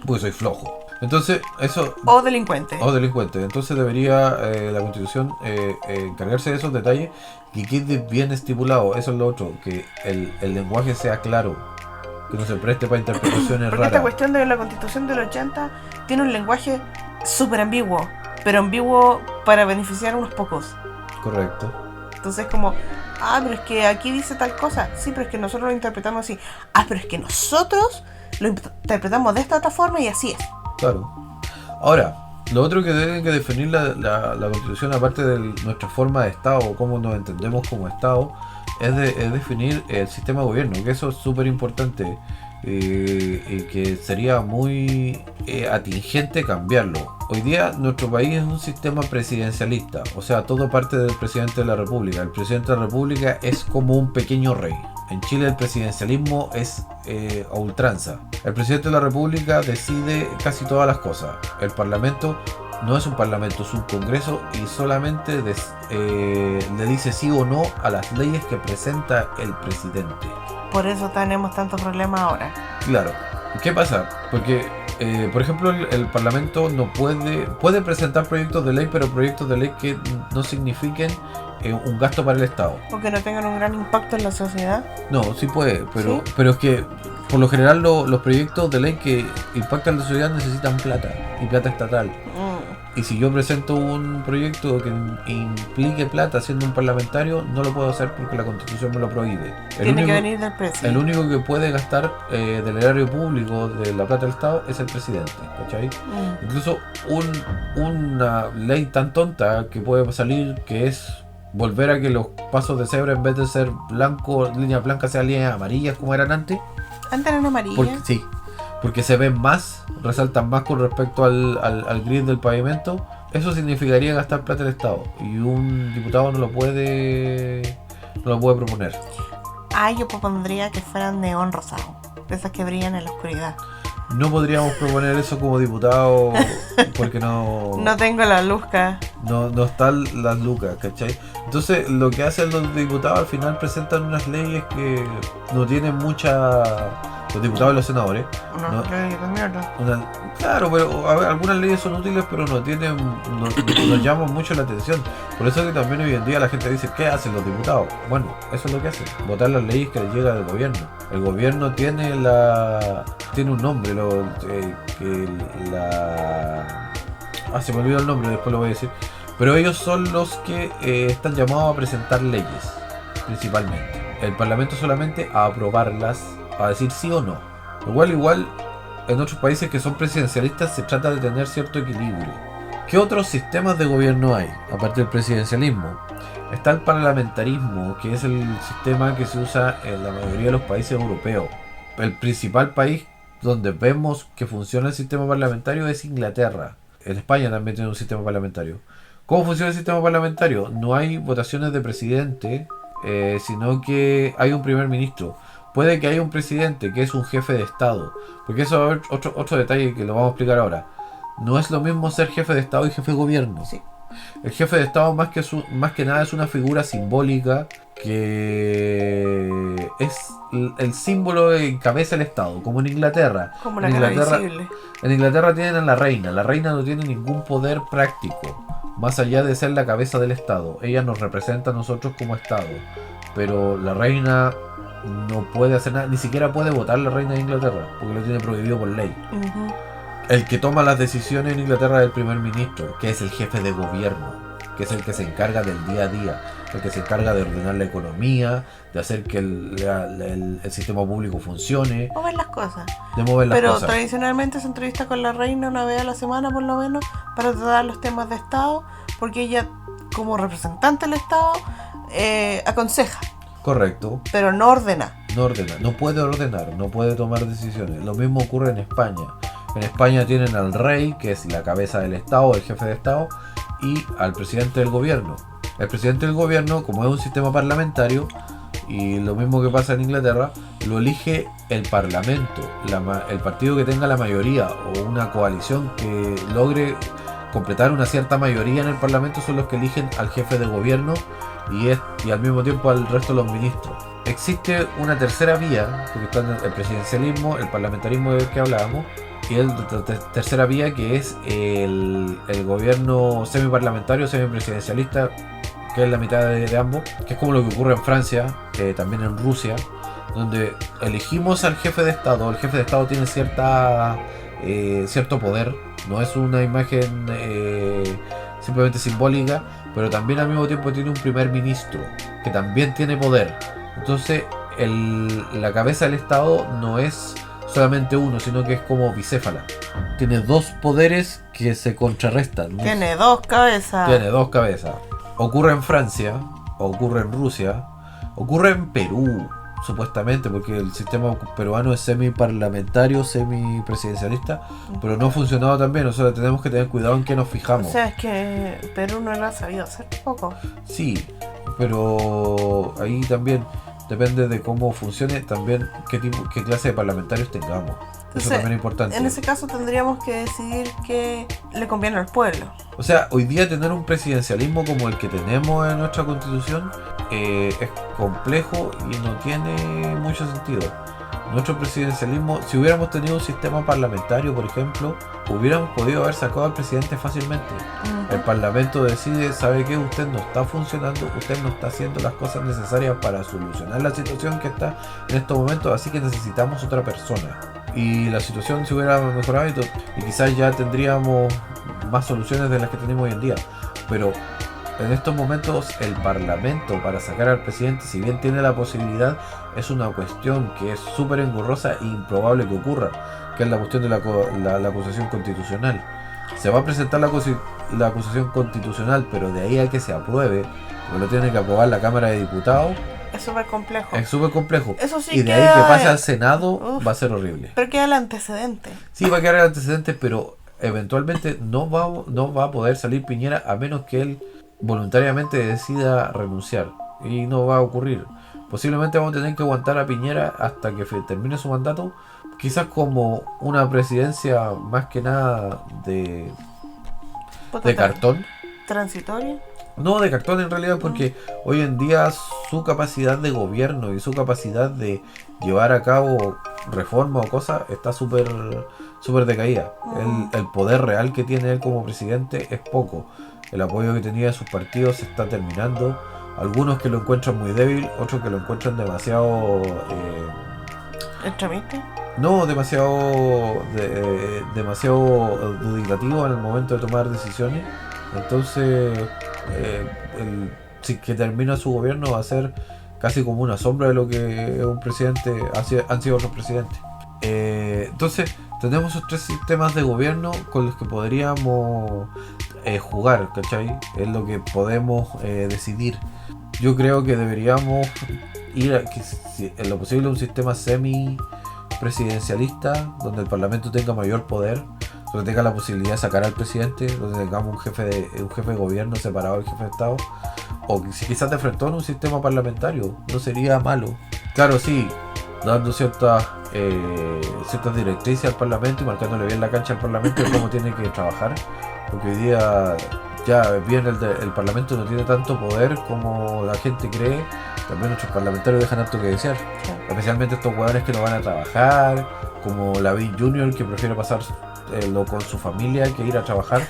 Porque soy flojo. Entonces, eso... O delincuente. O delincuente. Entonces debería la Constitución encargarse de esos detalles y que quede bien estipulado. Eso es lo otro, que el lenguaje sea claro, que no se preste para interpretaciones Porque raras. esta cuestión de la Constitución del 80 tiene un lenguaje súper ambiguo, pero ambiguo para beneficiar a unos pocos. Correcto. Entonces como, pero es que aquí dice tal cosa. Sí, pero es que nosotros lo interpretamos así. Pero es que nosotros lo interpretamos de esta otra forma y así es. Claro. Ahora, lo otro que deben que definir la Constitución, aparte de nuestra forma de Estado o cómo nos entendemos como Estado, es definir el sistema de gobierno, que eso es súper importante y que sería muy atingente cambiarlo. Hoy día nuestro país es un sistema presidencialista, o sea, todo parte del presidente de la República. El presidente de la República es como un pequeño rey. En Chile el presidencialismo es a ultranza. El presidente de la República decide casi todas las cosas. El Parlamento no es un parlamento, es un congreso y solamente le dice sí o no a las leyes que presenta el presidente. Por eso tenemos tantos problemas ahora. Claro. ¿Qué pasa? Porque, por ejemplo, el Parlamento no puede presentar proyectos de ley, pero proyectos de ley que no signifiquen un gasto para el Estado. Porque no tengan un gran impacto en la sociedad. No, sí puede, pero, ¿Sí? pero es que por lo general los proyectos de ley que impactan la sociedad necesitan plata, y plata estatal. Y si yo presento un proyecto que implique plata siendo un parlamentario, no lo puedo hacer porque la Constitución me lo prohíbe. Tiene que venir del presidente. El único que puede gastar del erario público de la plata del Estado es el presidente, ¿cachai? Incluso una ley tan tonta que puede salir, que es volver a que los pasos de cebra, en vez de ser blanco, líneas blancas, sean líneas amarillas como eran antes. Antes eran amarillas. Sí, porque se ven más, resaltan más con respecto al gris del pavimento. Eso significaría gastar plata del Estado, y un diputado no lo puede proponer. Yo propondría que fueran neón rosado, de esas que brillan en la oscuridad. No podríamos proponer eso como diputado porque no tengo la luzca. no están las lucas, ¿cachai? Entonces lo que hacen los diputados al final presentan unas leyes que no tienen los diputados y los senadores. Claro, pero a ver, algunas leyes son útiles, pero no llaman mucho la atención. Por eso que también hoy en día la gente dice, ¿qué hacen los diputados? Bueno, eso es lo que hacen, votar las leyes que les llega del gobierno. El gobierno tiene un nombre, se me olvidó el nombre, después lo voy a decir. Pero ellos son los que están llamados a presentar leyes, principalmente. El Parlamento solamente a aprobarlas, a decir sí o no. Igual en otros países que son presidencialistas se trata de tener cierto equilibrio. ¿Qué otros sistemas de gobierno hay, aparte del presidencialismo? Está el parlamentarismo, que es el sistema que se usa en la mayoría de los países europeos. El principal país donde vemos que funciona el sistema parlamentario es Inglaterra. En España también tiene un sistema parlamentario. ¿Cómo funciona el sistema parlamentario? No hay votaciones de presidente, sino que hay un primer ministro. Puede que haya un presidente que es un jefe de Estado, porque eso es otro detalle que lo vamos a explicar ahora. No es lo mismo ser jefe de Estado y jefe de gobierno. Sí. El jefe de Estado más que nada es una figura simbólica que es el símbolo que encabeza el Estado, como en Inglaterra. Como la En cara Inglaterra, visible. en Inglaterra tienen a la reina. La reina no tiene ningún poder práctico, más allá de ser la cabeza del Estado. Ella nos representa a nosotros como Estado, pero la reina no puede hacer nada, ni siquiera puede votar la reina de Inglaterra, porque lo tiene prohibido por ley. Ujú. El que toma las decisiones en Inglaterra es el primer ministro, que es el jefe de gobierno, que es el que se encarga del día a día, el que se encarga de ordenar la economía, de hacer que el sistema público funcione, O ver las cosas. de mover las Pero cosas. tradicionalmente se entrevista con la reina una vez a la semana por lo menos para tratar los temas de Estado, porque ella como representante del Estado aconseja, Correcto. pero no ordena. No ordena, no puede ordenar, no puede tomar decisiones. Lo mismo ocurre en España. En España tienen al rey, que es la cabeza del Estado, el jefe de Estado, y al presidente del gobierno. El presidente del gobierno, como es un sistema parlamentario, y lo mismo que pasa en Inglaterra, lo elige el parlamento, el partido que tenga la mayoría o una coalición que logre completar una cierta mayoría en el parlamento son los que eligen al jefe de gobierno y al mismo tiempo al resto de los ministros. Existe una tercera vía, porque está el presidencialismo, el parlamentarismo del que hablábamos, y el tercera vía que es el gobierno semiparlamentario, semipresidencialista, que es la mitad de ambos, que es como lo que ocurre en Francia, también en Rusia, donde elegimos al jefe de Estado. El jefe de Estado tiene cierto poder, no es una imagen simplemente simbólica, pero también al mismo tiempo tiene un primer ministro que también tiene poder. Entonces la cabeza del Estado no es solamente uno, sino que es como bicéfala. Tiene dos poderes que se contrarrestan. Tiene dos cabezas. Tiene dos cabezas. Ocurre en Francia, ocurre en Rusia, ocurre en Perú, supuestamente, porque el sistema peruano es semi-parlamentario, semi-presidencialista, pero no ha funcionado tan bien. O sea, tenemos que tener cuidado en qué nos fijamos. O sea, es que Perú no lo ha sabido hacer poco. Sí, pero ahí también depende de cómo funcione, también qué clase de parlamentarios tengamos. Entonces, eso también es importante. En ese caso tendríamos que decidir qué le conviene al pueblo. O sea, hoy día tener un presidencialismo como el que tenemos en nuestra constitución es complejo y no tiene mucho sentido. Nuestro presidencialismo, si hubiéramos tenido un sistema parlamentario, por ejemplo, hubiéramos podido haber sacado al presidente fácilmente. Ujú. El parlamento decide, ¿sabe qué? Usted no está funcionando, usted no está haciendo las cosas necesarias para solucionar la situación que está en estos momentos, así que necesitamos otra persona. Y la situación se hubiera mejorado y quizás ya tendríamos más soluciones de las que tenemos hoy en día. Pero en estos momentos el parlamento para sacar al presidente, si bien tiene la posibilidad, es una cuestión que es súper engorrosa e improbable que ocurra, que es la cuestión de la acusación constitucional. Se va a presentar la acusación constitucional, pero de ahí a que se apruebe, porque lo tiene que aprobar la Cámara de Diputados, Es súper complejo. es súper complejo. Eso sí Y de ahí queda- que pase al Senado Uf. va a ser horrible. Pero queda el antecedente. Sí, va a quedar el antecedente, pero eventualmente no va a poder salir Piñera a menos que él voluntariamente decida renunciar. Y no va a ocurrir. Posiblemente vamos a tener que aguantar a Piñera hasta que termine su mandato. Quizás como una presidencia más que nada de cartón. Transitorio. No, de cartón en realidad, porque hoy en día su capacidad de gobierno y su capacidad de llevar a cabo reformas o cosas está súper decaída. El poder real que tiene él como presidente es poco. El apoyo que tenía de sus partidos se está terminando. Algunos que lo encuentran muy débil, otros que lo encuentran demasiado... ¿Extremista? no, demasiado duditativo en el momento de tomar decisiones. Entonces, si que termina su gobierno va a ser casi como una sombra de lo que es un presidente, han sido otros presidentes. Entonces, tenemos esos tres sistemas de gobierno con los que podríamos jugar, ¿cachai? Es lo que podemos decidir. Yo creo que deberíamos ir en lo posible a un sistema semi-presidencialista, donde el parlamento tenga mayor poder, donde tenga la posibilidad de sacar al presidente, donde tengamos un jefe de gobierno separado del jefe de Estado, o quizás de frente a un sistema parlamentario, no sería malo. Claro, sí, dando ciertas directrices al parlamento y marcándole bien la cancha al parlamento de cómo tiene que trabajar, porque hoy día ya bien el parlamento no tiene tanto poder como la gente cree, también nuestros parlamentarios dejan harto que desear. Sí. Especialmente estos hueones que no van a trabajar, como Lavín Jr., que prefiere pasar con su familia que ir a trabajar.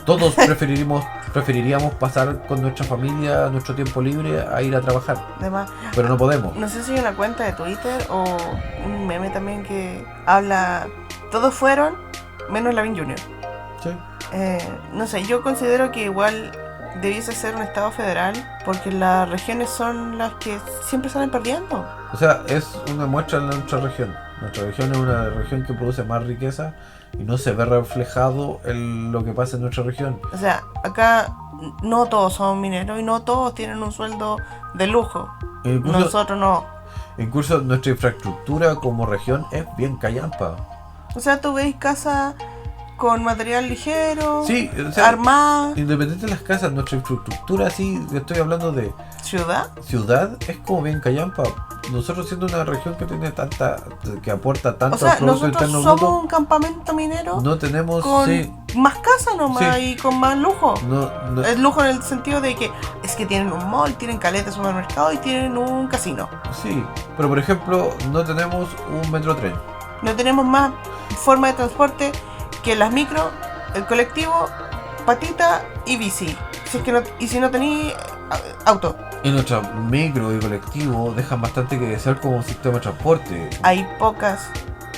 Todos preferiríamos pasar con nuestra familia nuestro tiempo libre a ir a trabajar. Además, pero no podemos. no sé si hay una cuenta de Twitter o un meme también que habla, todos fueron menos Lavín Jr. Sí. No sé, yo considero que igual debiese ser un estado federal porque las regiones son las que siempre salen perdiendo. O sea, es una muestra en nuestra región. Nuestra región es una región que produce más riqueza y no se ve reflejado en lo que pasa en nuestra región. O sea, acá no todos son mineros y no todos tienen un sueldo de lujo. Nosotros no. Incluso nuestra infraestructura como región es bien callampa. O sea, tú veis casas con material ligero, sí, o sea, armadas. Independiente de las casas, nuestra infraestructura, sí, estoy hablando de ciudad, es como bien callampa. Nosotros siendo una región que tiene que aporta tanto, o sea, al Producto nosotros Interno somos Bruto, un campamento minero. No tenemos con más casas nomás, sí, y con más lujo. No. Es lujo en el sentido de que es que tienen un mall, tienen caleta de supermercado y tienen un casino. Sí, pero por ejemplo, no tenemos un metrotren. No tenemos más forma de transporte que las micro, el colectivo, patita y bici. Si no tenéis auto. Y nuestros micro y colectivo dejan bastante que desear como sistema de transporte. Hay pocas,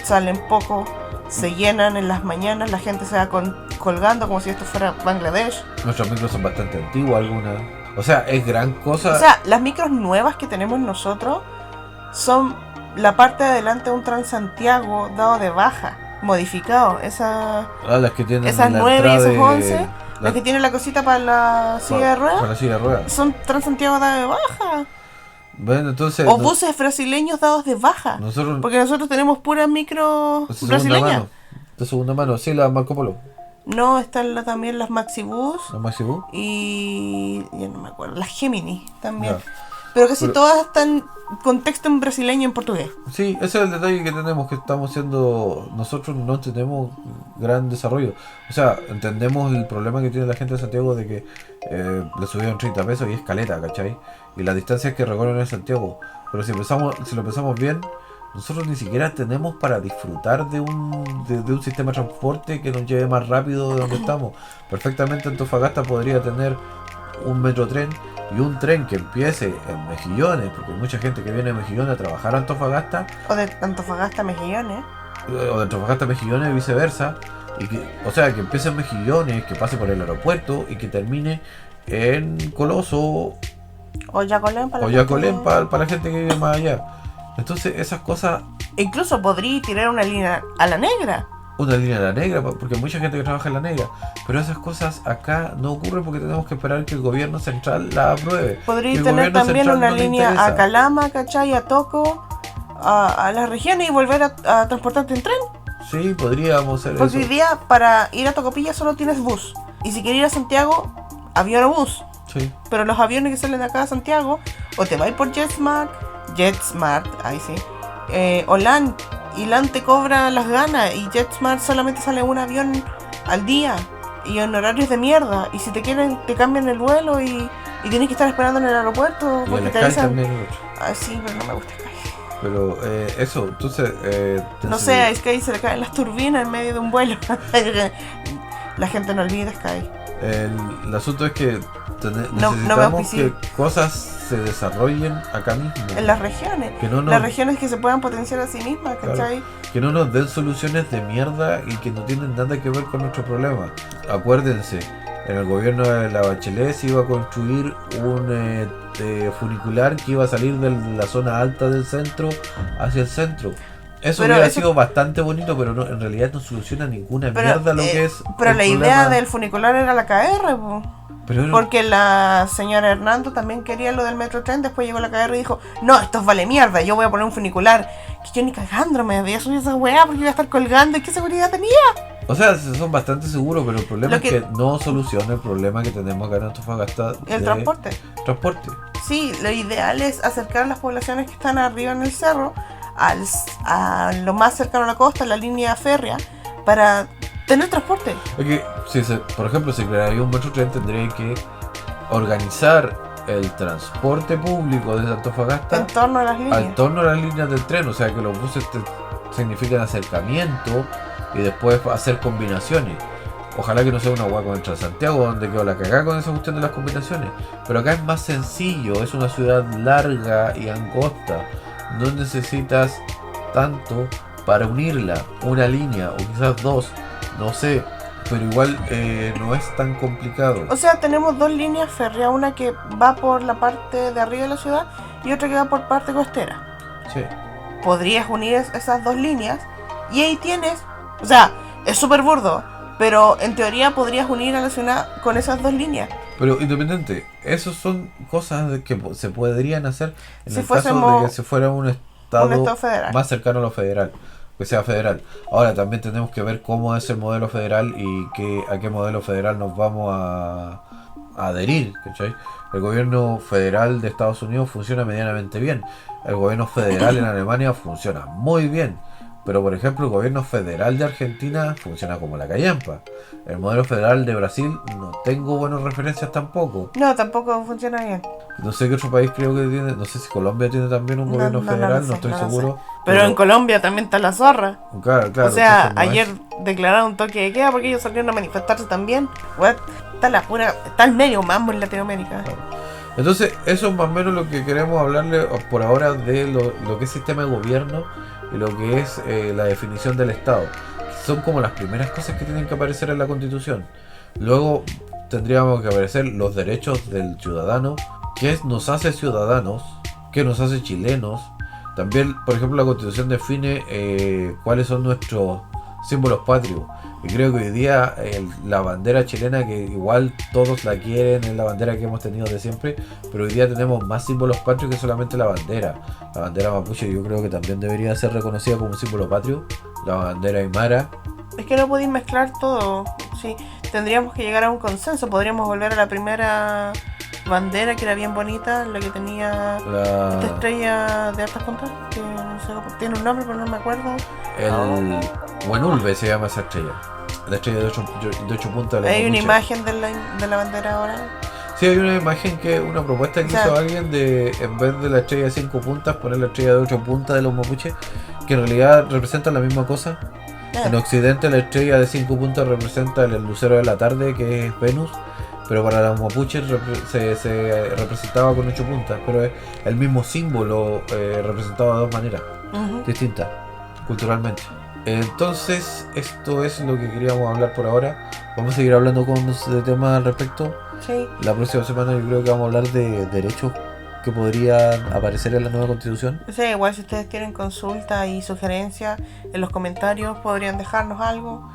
salen poco, se llenan en las mañanas, la gente se va colgando como si esto fuera Bangladesh. Nuestros micros son bastante antiguos algunas. O sea, es gran cosa. O sea, las micros nuevas que tenemos nosotros son la parte de adelante de un Transantiago dado de baja, modificado. Las que tienen esas la 9 y esas de 11, las que tienen la cosita para la silla de ruedas. Para la silla de ruedas. Son Transantiago dado de baja. Bueno, entonces. O buses brasileños dados de baja. Porque nosotros tenemos puras micro brasileñas. De segunda mano, sí, la Marco Polo. No, están también las Maxibus. ¿Las Maxibus? Y ya no me acuerdo. Las Gemini también. Ya. Pero casi todas están con texto en brasileño y en portugués. Sí, ese es el detalle que tenemos, que estamos siendo... Nosotros no tenemos gran desarrollo. O sea, entendemos el problema que tiene la gente de Santiago de que le subieron 30 pesos y es caleta, ¿cachai? Y las distancias que recorren en Santiago. Pero si lo pensamos bien, nosotros ni siquiera tenemos para disfrutar de un sistema de transporte que nos lleve más rápido de donde estamos. Perfectamente Antofagasta podría tener un metrotren y un tren que empiece en Mejillones, porque hay mucha gente que viene de Mejillones a trabajar a Antofagasta. O de Antofagasta a Mejillones. O de Antofagasta a Mejillones y viceversa. O sea, que empiece en Mejillones, que pase por el aeropuerto y que termine en Coloso o Yacolén para la gente que vive más allá. Entonces esas cosas... Incluso podría tirar una línea a la negra. Una línea a la negra, porque hay mucha gente que trabaja en la negra. Pero esas cosas acá no ocurren porque tenemos que esperar que el gobierno central la apruebe. Podría tener también una línea a Calama, ¿cachai? A Toco, a las regiones y volver a transportarte en tren. Sí, podríamos hacer porque eso. Porque hoy día para ir a Tocopilla solo tienes bus. Y si quieres ir a Santiago, avión o bus. Sí. Pero los aviones que salen de acá a Santiago, o te vas por JetSmart, ahí sí, o LAN, y LAN te cobra las ganas, y JetSmart solamente sale un avión al día, y en horarios de mierda, y si te quieren, te cambian el vuelo, y tienes que estar esperando en el aeropuerto, y porque el te Sky avisan. También. Sí, pero no me gusta Sky. Pero eso, entonces... no sé, a Sky se le caen las turbinas en medio de un vuelo. La gente no olvida Sky. El asunto es que necesitamos que cosas se desarrollen acá mismo. En las regiones. Las regiones que se puedan potenciar a sí mismas, ¿cachai? Claro, que no nos den soluciones de mierda y que no tienen nada que ver con nuestro problema. Acuérdense, en el gobierno de la Bachelet se iba a construir un funicular que iba a salir de la zona alta del centro hacia el centro. Eso hubiera sido bastante bonito, pero no, en realidad no soluciona ninguna mierda lo que es. Pero la idea del funicular era la KR, porque la señora Hernando también quería lo del Metrotren. Después llegó la KR y dijo: no, esto vale mierda, yo voy a poner un funicular. Que yo ni cagando me había subido esa weá porque iba a estar colgando. ¿Y qué seguridad tenía? O sea, son bastante seguros, pero el problema es que no soluciona el problema que tenemos acá en Antofagasta. El transporte. Sí, lo ideal es acercar a las poblaciones que están arriba en el cerro a lo más cercano a la costa, la línea férrea, para tener transporte. Es que, por ejemplo, si crearía un metrotren, tendría que organizar el transporte público desde Antofagasta En torno a las líneas. al torno a las líneas del tren, o sea que los buses significan acercamiento y después hacer combinaciones. Ojalá que no sea una hueá como el Transantiago, donde quedó la cagada con esa cuestión de las combinaciones. Pero acá es más sencillo, es una ciudad larga y angosta. No necesitas tanto para unirla, una línea o quizás dos, no sé. Pero igual no es tan complicado. O sea, tenemos dos líneas férreas, una que va por la parte de arriba de la ciudad y otra que va por parte costera. Sí. Podrías unir esas dos líneas y ahí tienes, o sea, es súper burdo, pero en teoría podrías unir a la ciudad con esas dos líneas. Pero independiente, esas son cosas que se podrían hacer en Si el caso de que se fuera un estado federal. más cercano a lo federal, que sea federal. Ahora también tenemos que ver cómo es el modelo federal y a qué modelo federal nos vamos a adherir, ¿cachai? El gobierno federal de Estados Unidos funciona medianamente bien. El gobierno federal en Alemania funciona muy bien. Pero por ejemplo el gobierno federal de Argentina funciona como la callampa. El modelo federal de Brasil no tengo buenas referencias tampoco. No, tampoco funciona bien. No sé qué otro país creo que tiene, no sé si Colombia tiene también un gobierno federal, sé, no estoy lo seguro. sé. Pero en Colombia también está la zorra. Claro, O sea, entonces no ayer es. declararon toque de queda porque ellos salieron a manifestarse también. What? Está el medio mambo en Latinoamérica. Entonces eso es más o menos lo que queremos hablarle por ahora de lo que es sistema de gobierno y lo que es la definición del Estado. Son como las primeras cosas que tienen que aparecer en la Constitución. Luego tendríamos que aparecer los derechos del ciudadano, qué nos hace ciudadanos, qué nos hace chilenos. También, por ejemplo, la Constitución define cuáles son nuestros símbolos patrios. Y creo que hoy día la bandera chilena, que igual todos la quieren, es la bandera que hemos tenido de siempre, pero hoy día tenemos más símbolos patrios que solamente la bandera. La bandera mapuche yo creo que también debería ser reconocida como un símbolo patrio. La bandera aymara. Es que no podéis mezclar todo. Sí, tendríamos que llegar a un consenso. Podríamos volver a la primera bandera, que era bien bonita, la que tenía esta estrella de altas puntas, que no sé, tiene un nombre pero no me acuerdo. El Huenulbe se llama esa estrella. La estrella de 8 puntas. Hay una imagen de la bandera ahora. Sí, hay una imagen, que una propuesta que hizo alguien de, en vez de la estrella de 5 puntas, poner la estrella de 8 puntas de los mapuches, que en realidad representan la misma cosa. En Occidente la estrella de 5 puntas representa el lucero de la tarde, que es Venus, pero para los mapuches se representaba con 8 puntas, pero es el mismo símbolo representado de dos maneras distintas, culturalmente. Entonces, esto es lo que queríamos hablar por ahora. Vamos a seguir hablando de temas al respecto. Sí. La próxima semana yo creo que vamos a hablar de derechos que podrían aparecer en la nueva Constitución. O sea, igual si ustedes tienen consultas y sugerencias en los comentarios, podrían dejarnos algo.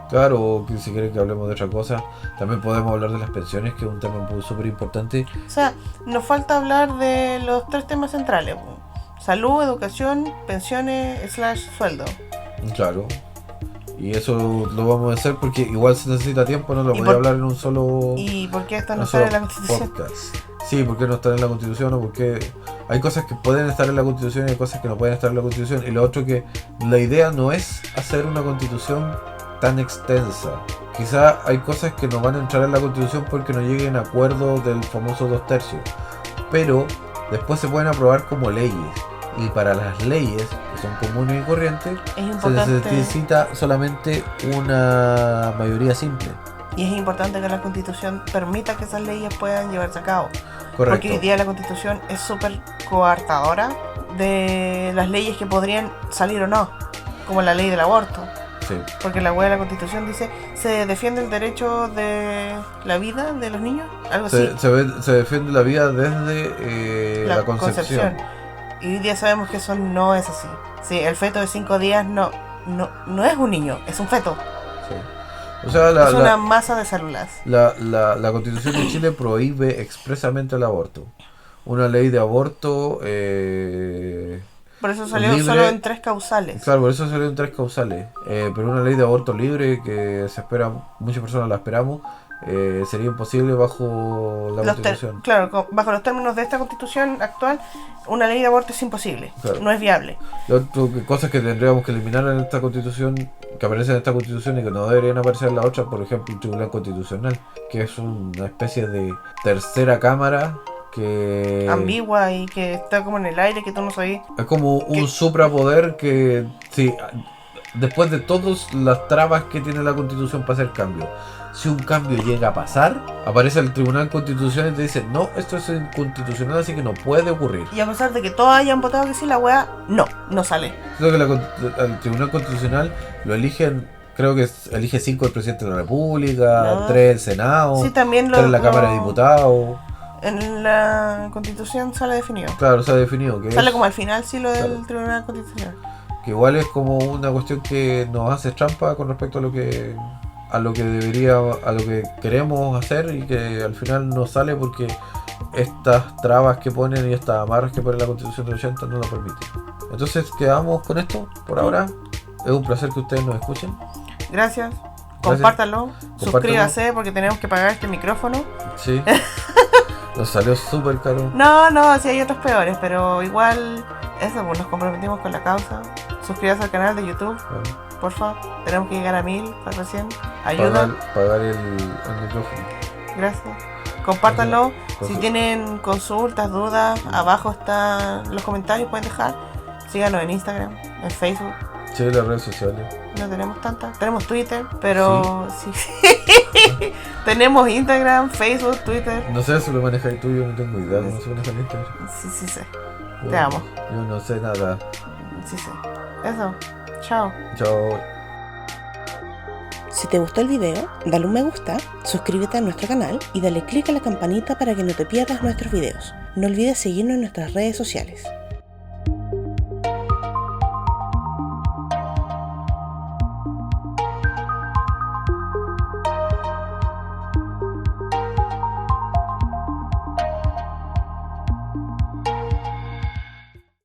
Claro, o que si quieren que hablemos de otra cosa. También podemos hablar de las pensiones, que es un tema súper importante. O sea, nos falta hablar de los 3 temas centrales: salud, educación, pensiones / sueldo. Claro. Y eso lo vamos a hacer porque igual se necesita tiempo, no lo voy a hablar en un solo. ¿Y por qué esto no sale en la Constitución? Podcast. Sí, porque no está en la Constitución, o porque hay cosas que pueden estar en la Constitución y hay cosas que no pueden estar en la Constitución. Y lo otro, que la idea no es hacer una Constitución tan extensa. Quizá hay cosas que no van a entrar en la Constitución porque no lleguen a acuerdo del famoso 2/3, pero después se pueden aprobar como leyes. Y para las leyes, que son comunes y corrientes, se necesita solamente una mayoría simple. Y es importante que la Constitución permita que esas leyes puedan llevarse a cabo. Correcto. Porque hoy día la Constitución es súper coartadora de las leyes que podrían salir o no, como la ley del aborto. Sí. Porque la web de la Constitución dice: se defiende el derecho de la vida de los niños, algo así. Se defiende la vida desde la concepción. Y hoy día sabemos que eso no es así. Sí, el feto de 5 días no es un niño, es un feto. Sí. O sea, es una masa de células. La Constitución de Chile prohíbe expresamente el aborto. Una ley de aborto por eso salió libre, solo en 3 causales. Claro, por eso salió en 3 causales. Pero una ley de aborto libre, que se espera, muchas personas la esperamos, sería imposible bajo la Constitución. Claro, bajo los términos de esta Constitución actual, una ley de aborto es imposible, claro. No es viable. Cosas que tendríamos que eliminar en esta Constitución, que aparecen en esta Constitución y que no deberían aparecer en la otra, por ejemplo, el Tribunal Constitucional, que es una especie de tercera cámara que ambigua y que está como en el aire, que tú no sabes. es como un suprapoder que sí, después de todas las trabas que tiene la Constitución para hacer cambios, si un cambio llega a pasar, aparece el Tribunal Constitucional y te dice, no, esto es inconstitucional, así que no puede ocurrir. Y a pesar de que todos hayan votado que sí, la weá, no sale. Creo que el Tribunal Constitucional lo eligen, creo que elige 5 el Presidente de la República, 3 el Senado, Sí, también 3 la Cámara de Diputados. En la Constitución sale definido. Claro, se ha definido que Sale es, como al final, sí, lo del claro, Tribunal Constitucional. que igual es como una cuestión que nos hace trampa con respecto a lo que debería, a lo que queremos hacer, y que al final no sale porque estas trabas que ponen y estas amarras que pone la Constitución del 80 no lo permiten. Entonces quedamos con esto por ahora. Es un placer que ustedes nos escuchen. Gracias. Compártanlo. Compártanlo. Suscríbase porque tenemos que pagar este micrófono. Sí. Nos salió súper caro. No, sí hay otros peores, pero igual eso, pues nos comprometimos con la causa. Suscríbase al canal de YouTube, por favor. Tenemos que llegar a 1000 para recién. Ayuda. Pagar el micrófono. Gracias. Compártanlo. Gracias. Si tienen consultas, dudas, abajo están los comentarios, pueden dejar. Síganos en Instagram, en Facebook. Sí, las redes sociales. No tenemos tantas. Tenemos Twitter, pero sí. Tenemos Instagram, Facebook, Twitter. No sé si lo manejáis tú, yo no tengo idea. No sé manejar Instagram. Sí sé. Te amo. Yo no sé nada. Sí. Eso. Chao. Chao. Si te gustó el video, dale un me gusta, suscríbete a nuestro canal y dale click a la campanita para que no te pierdas nuestros videos. No olvides seguirnos en nuestras redes sociales.